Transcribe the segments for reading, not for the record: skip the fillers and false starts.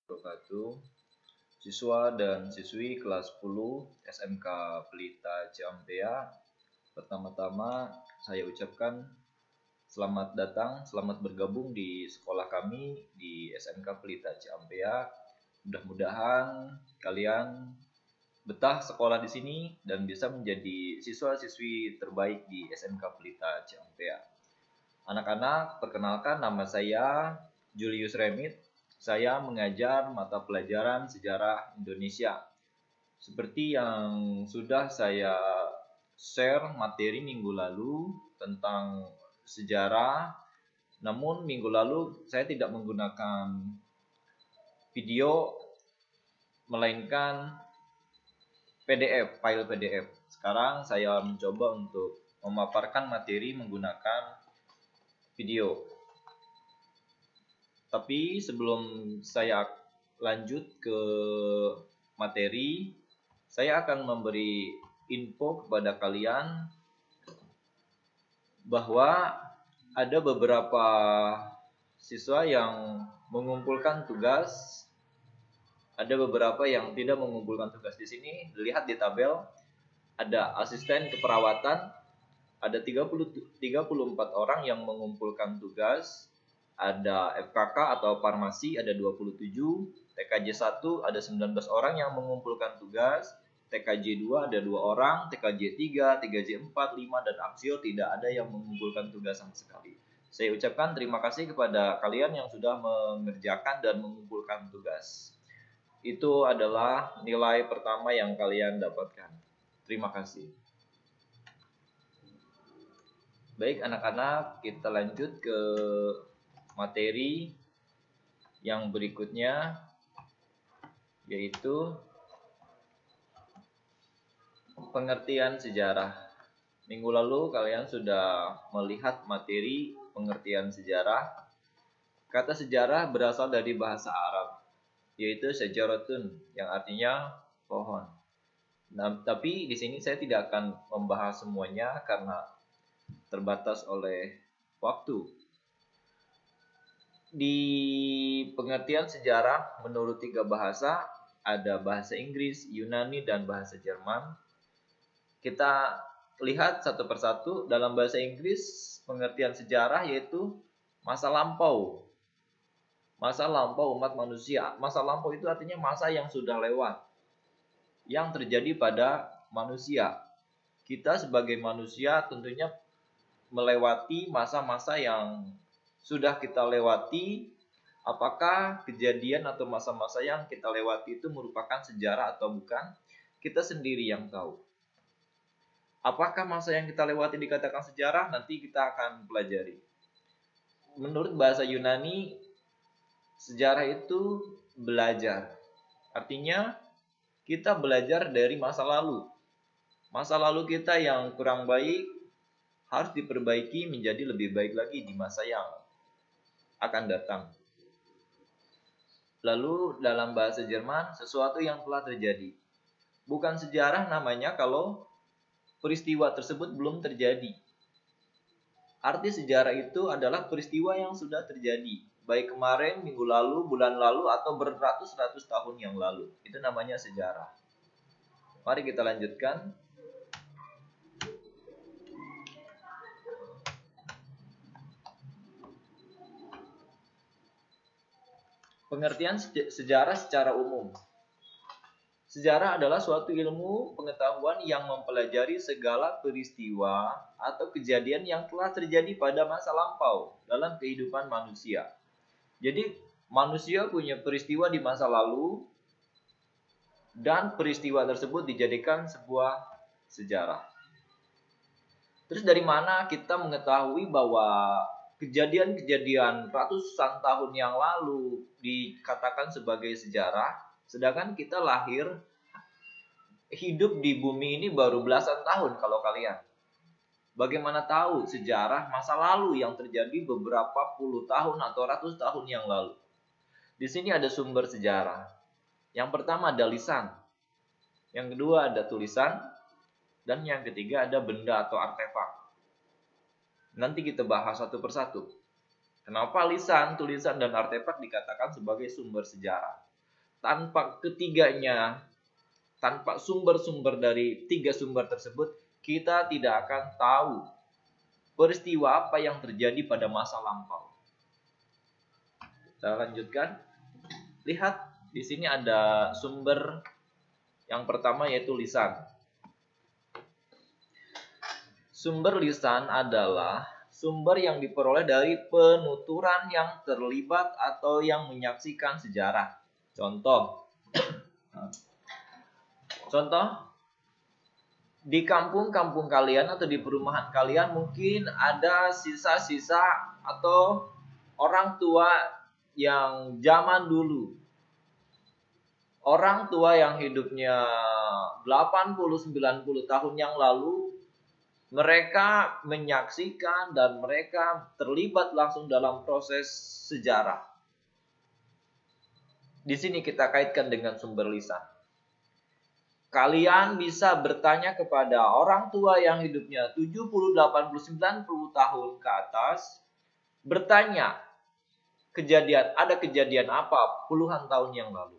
Wabarakatuh. Siswa dan siswi kelas 10 SMK Pelita Ciampea. Pertama-tama saya ucapkan selamat datang, selamat bergabung di sekolah kami di SMK Pelita Ciampea. Mudah-mudahan kalian betah sekolah di sini dan bisa menjadi siswa-siswi terbaik di SMK Pelita Ciampea. Anak-anak, perkenalkan nama saya Julius Remit. Saya mengajar mata pelajaran sejarah Indonesia. Seperti yang sudah saya share materi minggu lalu tentang sejarah, namun minggu lalu saya tidak menggunakan video melainkan PDF, file PDF. Sekarang saya mencoba untuk memaparkan materi menggunakan video. Tapi sebelum saya lanjut ke materi, saya akan memberi info kepada kalian bahwa ada beberapa siswa yang mengumpulkan tugas, ada beberapa yang tidak mengumpulkan tugas. Di sini lihat di tabel ada asisten keperawatan, ada 34 orang yang mengumpulkan tugas. Ada FKK atau farmasi ada 27, TKJ 1 ada 19 orang yang mengumpulkan tugas, TKJ 2 ada 2 orang, TKJ 3, TKJ 4, 5 dan Aksio tidak ada yang mengumpulkan tugas sama sekali. Saya ucapkan terima kasih kepada kalian yang sudah mengerjakan dan mengumpulkan tugas. Itu adalah nilai pertama yang kalian dapatkan. Terima kasih. Baik anak-anak, kita lanjut ke materi yang berikutnya, yaitu pengertian sejarah. Minggu lalu kalian sudah melihat materi pengertian sejarah. Kata sejarah berasal dari bahasa Arab, yaitu sejaratun, yang artinya pohon. Nah, tapi di sini saya tidak akan membahas semuanya karena terbatas oleh waktu. Di pengertian sejarah menurut 3 bahasa, ada bahasa Inggris, Yunani, dan bahasa Jerman. Kita lihat satu persatu. Dalam bahasa Inggris, pengertian sejarah yaitu masa lampau. Masa lampau umat manusia. Masa lampau itu artinya masa yang sudah lewat, yang terjadi pada manusia. Kita sebagai manusia tentunya melewati masa-masa yang sudah kita lewati. Apakah kejadian atau masa-masa yang kita lewati itu merupakan sejarah atau bukan? Kita sendiri yang tahu. Apakah masa yang kita lewati dikatakan sejarah? Nanti kita akan pelajari. Menurut bahasa Yunani, sejarah itu belajar. Artinya kita belajar dari masa lalu. Masa lalu kita yang kurang baik harus diperbaiki menjadi lebih baik lagi di masa yang akan datang. Lalu dalam bahasa Jerman, sesuatu yang telah terjadi. Bukan sejarah namanya kalau peristiwa tersebut belum terjadi. Arti sejarah itu adalah peristiwa yang sudah terjadi, baik kemarin, minggu lalu, bulan lalu, atau beratus-ratus tahun yang lalu. Itu namanya sejarah. Mari kita lanjutkan. Pengertian sejarah secara umum. Sejarah adalah suatu ilmu pengetahuan yang mempelajari segala peristiwa atau kejadian yang telah terjadi pada masa lampau dalam kehidupan manusia. Jadi manusia punya peristiwa di masa lalu dan peristiwa tersebut dijadikan sebuah sejarah. Terus dari mana kita mengetahui bahwa kejadian-kejadian ratusan tahun yang lalu dikatakan sebagai sejarah, sedangkan kita lahir hidup di bumi ini baru belasan tahun kalau kalian. Bagaimana tahu sejarah masa lalu yang terjadi beberapa puluh tahun atau ratus tahun yang lalu? Di sini ada sumber sejarah. Yang pertama ada lisan, yang kedua ada tulisan, dan yang ketiga ada benda atau artefak. Nanti kita bahas satu persatu. Kenapa lisan, tulisan, dan artefak dikatakan sebagai sumber sejarah? tanpa ketiganya, tanpa sumber-sumber dari 3 sumber tersebut, kita tidak akan tahu peristiwa apa yang terjadi pada masa lampau. Kita lanjutkan. Lihat, di sini ada sumber yang pertama yaitu lisan. Sumber lisan adalah sumber yang diperoleh dari penuturan yang terlibat atau yang menyaksikan sejarah. Contoh, di kampung-kampung kalian atau di perumahan kalian mungkin ada sisa-sisa atau orang tua yang zaman dulu. Orang tua yang hidupnya 80-90 tahun yang lalu, mereka menyaksikan dan mereka terlibat langsung dalam proses sejarah. Di sini kita kaitkan dengan sumber lisan. Kalian bisa bertanya kepada orang tua yang hidupnya 70, 80, 90 tahun ke atas, bertanya, ada kejadian apa puluhan tahun yang lalu.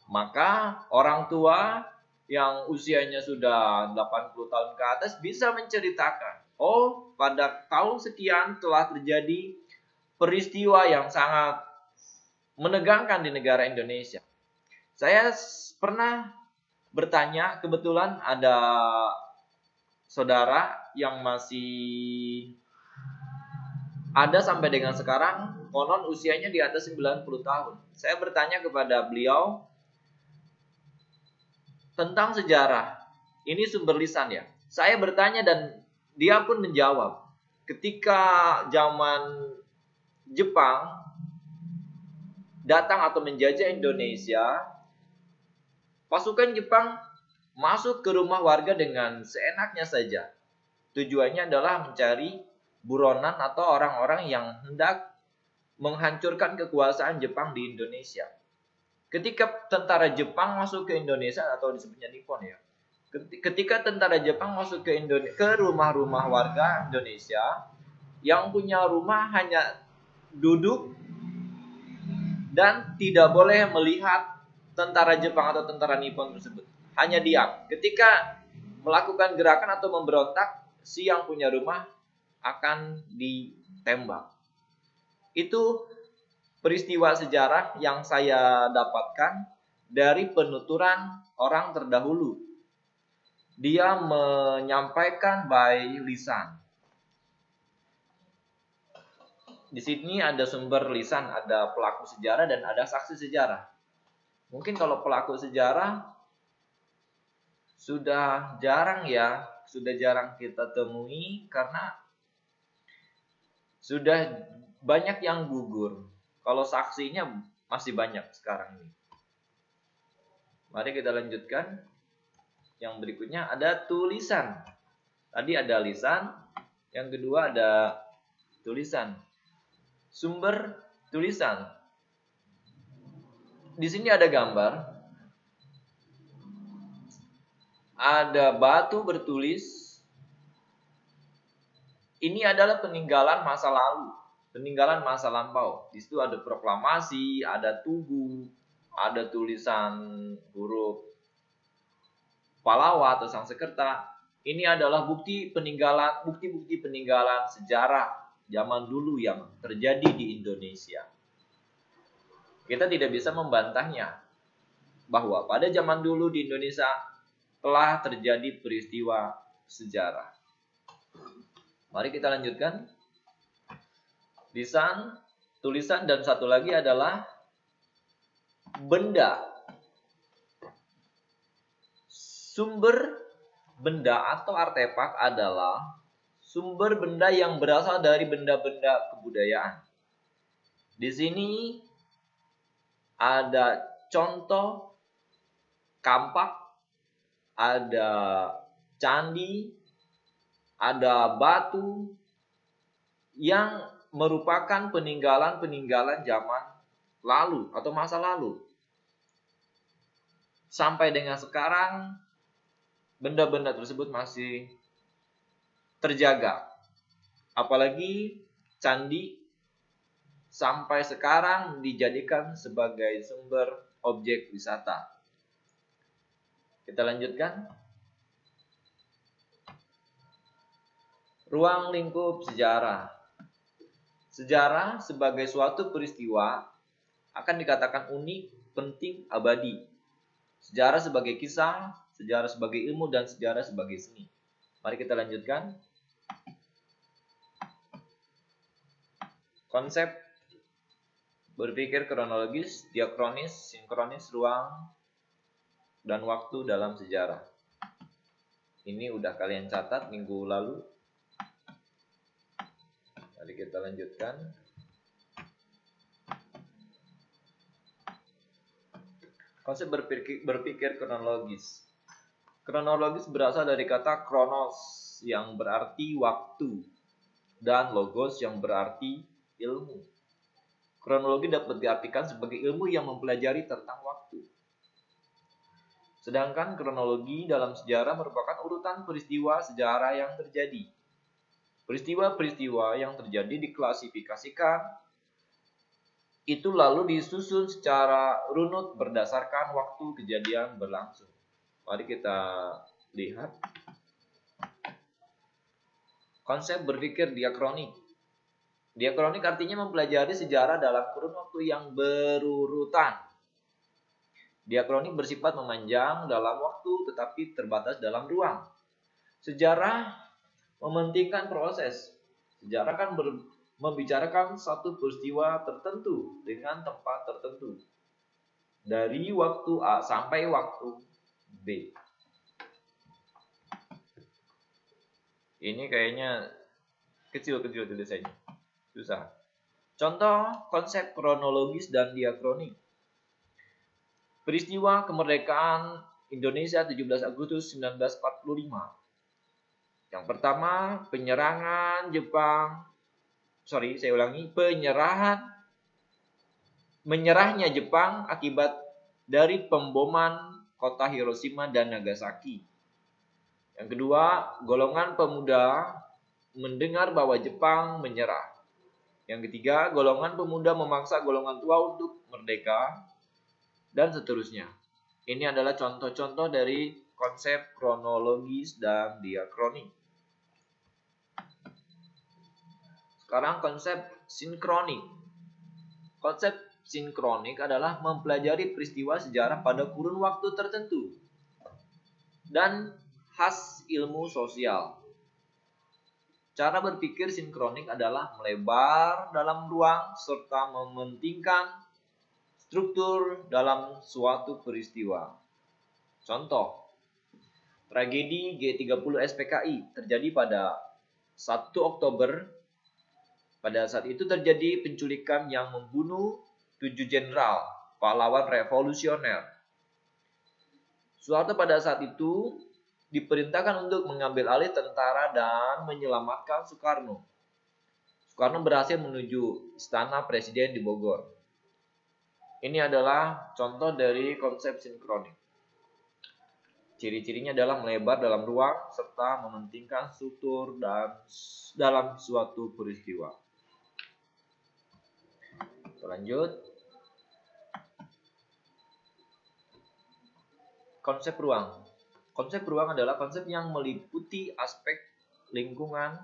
Maka orang tua yang usianya sudah 80 tahun ke atas bisa menceritakan, oh, pada tahun sekian telah terjadi peristiwa yang sangat menegangkan di negara Indonesia. Saya pernah bertanya, kebetulan ada saudara yang masih ada sampai dengan sekarang, konon usianya di atas 90 tahun. Saya bertanya kepada beliau tentang sejarah. Ini sumber lisan ya. Saya bertanya dan dia pun menjawab. Ketika zaman Jepang datang atau menjajah Indonesia, pasukan Jepang masuk ke rumah warga dengan seenaknya saja. Tujuannya adalah mencari buronan atau orang-orang yang hendak menghancurkan kekuasaan Jepang di Indonesia. Ketika tentara Jepang masuk ke Indonesia, atau disebutnya Nippon ya. Ketika tentara Jepang masuk ke rumah-rumah warga Indonesia, yang punya rumah hanya duduk dan tidak boleh melihat tentara Jepang atau tentara Nippon tersebut. Hanya diam. Ketika melakukan gerakan atau memberontak, si yang punya rumah akan ditembak. Itu peristiwa sejarah yang saya dapatkan dari penuturan orang terdahulu. Dia menyampaikan by lisan. Di sini ada sumber lisan, ada pelaku sejarah dan ada saksi sejarah. Mungkin kalau pelaku sejarah sudah jarang kita temui karena sudah banyak yang gugur. Kalau saksinya masih banyak sekarang ini. Mari kita lanjutkan. Yang berikutnya ada tulisan. Tadi ada lisan, yang kedua ada tulisan. Sumber tulisan. Di sini ada gambar. Ada batu bertulis. Ini adalah peninggalan masa lalu. Peninggalan masa lampau. Di situ ada proklamasi, ada tugu, ada tulisan huruf Pallawa atau Sanskerta. Ini adalah bukti peninggalan sejarah zaman dulu yang terjadi di Indonesia. Kita tidak bisa membantahnya bahwa pada zaman dulu di Indonesia telah terjadi peristiwa sejarah. Mari kita lanjutkan. Lisan, tulisan, dan satu lagi adalah benda. Sumber benda atau artefak adalah sumber benda yang berasal dari benda-benda kebudayaan. Di sini ada contoh kampak, ada candi, ada batu yang merupakan peninggalan-peninggalan zaman lalu atau masa lalu. Sampai dengan sekarang, benda-benda tersebut masih terjaga. Apalagi candi sampai sekarang dijadikan sebagai sumber objek wisata. Kita lanjutkan. Ruang lingkup sejarah. Sejarah sebagai suatu peristiwa akan dikatakan unik, penting, abadi. Sejarah sebagai kisah, sejarah sebagai ilmu, dan sejarah sebagai seni. Mari kita lanjutkan. Konsep berpikir kronologis, diakronis, sinkronis, ruang, dan waktu dalam sejarah. Ini udah kalian catat minggu lalu. Mari kita lanjutkan. Konsep berpikir kronologis. Kronologis berasal dari kata kronos yang berarti waktu dan logos yang berarti ilmu. Kronologi dapat diartikan sebagai ilmu yang mempelajari tentang waktu. Sedangkan kronologi dalam sejarah merupakan urutan peristiwa sejarah yang terjadi. Peristiwa-peristiwa yang terjadi diklasifikasikan, itu lalu disusun secara runut berdasarkan waktu kejadian berlangsung. Mari kita lihat. Konsep berpikir diakronik. Diakronik artinya mempelajari sejarah dalam kurun waktu yang berurutan. Diakronik bersifat memanjang dalam waktu tetapi terbatas dalam ruang. Sejarah mementingkan proses. Sejarah kan membicarakan satu peristiwa tertentu dengan tempat tertentu. Dari waktu A sampai waktu B. Ini kayaknya kecil-kecil tulisannya. Susah. Contoh konsep kronologis dan diakronik. Peristiwa kemerdekaan Indonesia 17 Agustus 1945. Yang pertama, menyerahnya Jepang akibat dari pemboman kota Hiroshima dan Nagasaki. Yang kedua, golongan pemuda mendengar bahwa Jepang menyerah. Yang ketiga, golongan pemuda memaksa golongan tua untuk merdeka, dan seterusnya. Ini adalah contoh-contoh dari konsep kronologis dan diakronik. Sekarang konsep sinkronik. Konsep sinkronik adalah mempelajari peristiwa sejarah pada kurun waktu tertentu dan khas ilmu sosial. Cara berpikir sinkronik adalah melebar dalam ruang serta mementingkan struktur dalam suatu peristiwa. Contoh, tragedi G30 SPKI terjadi pada 1 Oktober. Pada saat itu terjadi penculikan yang membunuh 7 jenderal, pahlawan revolusioner. Soeharto pada saat itu diperintahkan untuk mengambil alih tentara dan menyelamatkan Soekarno. Soekarno berhasil menuju istana presiden di Bogor. Ini adalah contoh dari konsep sinkronik. Ciri-cirinya adalah melebar dalam ruang serta mementingkan struktur dan dalam suatu peristiwa. Lanjut. Konsep ruang. Konsep ruang adalah konsep yang meliputi aspek lingkungan,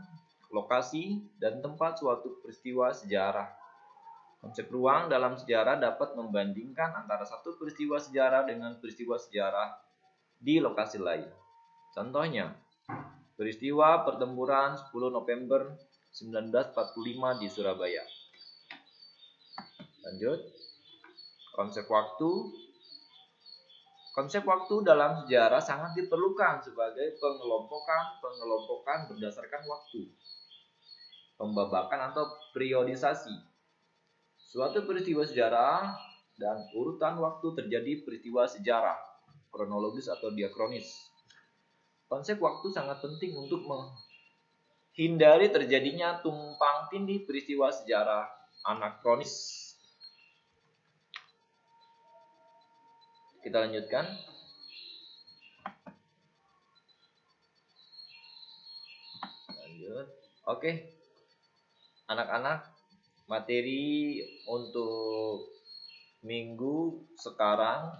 lokasi, dan tempat suatu peristiwa sejarah. Konsep ruang dalam sejarah dapat membandingkan antara satu peristiwa sejarah dengan peristiwa sejarah di lokasi lain. Contohnya, peristiwa pertempuran 10 November 1945 di Surabaya. Lanjut. Konsep waktu. Konsep waktu dalam sejarah sangat diperlukan sebagai pengelompokan berdasarkan waktu, pembabakan atau periodisasi. Suatu peristiwa sejarah dan urutan waktu terjadi peristiwa sejarah, kronologis atau diakronis. Konsep waktu sangat penting untuk menghindari terjadinya tumpang tindih peristiwa sejarah anakronis. Kita lanjutkan. Lanjut. Oke. Anak-anak, materi untuk minggu sekarang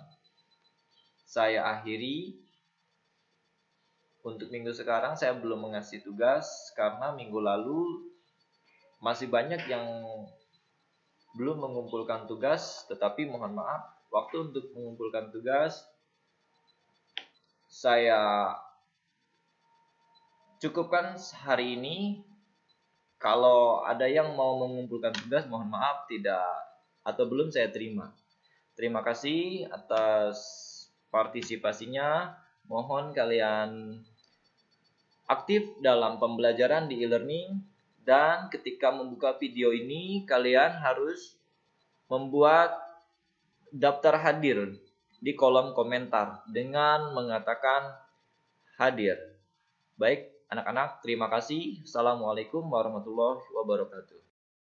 saya akhiri. Untuk minggu sekarang saya belum mengasih tugas karena minggu lalu masih banyak yang belum mengumpulkan tugas, tetapi mohon maaf, waktu untuk mengumpulkan tugas saya cukupkan hari ini. Kalau ada yang mau mengumpulkan tugas, mohon maaf tidak atau belum saya terima. Terima kasih atas partisipasinya. Mohon kalian aktif dalam pembelajaran di e-learning, dan ketika membuka video ini kalian harus membuat daftar hadir di kolom komentar dengan mengatakan hadir. Baik anak-anak, terima kasih. Assalamualaikum warahmatullahi wabarakatuh.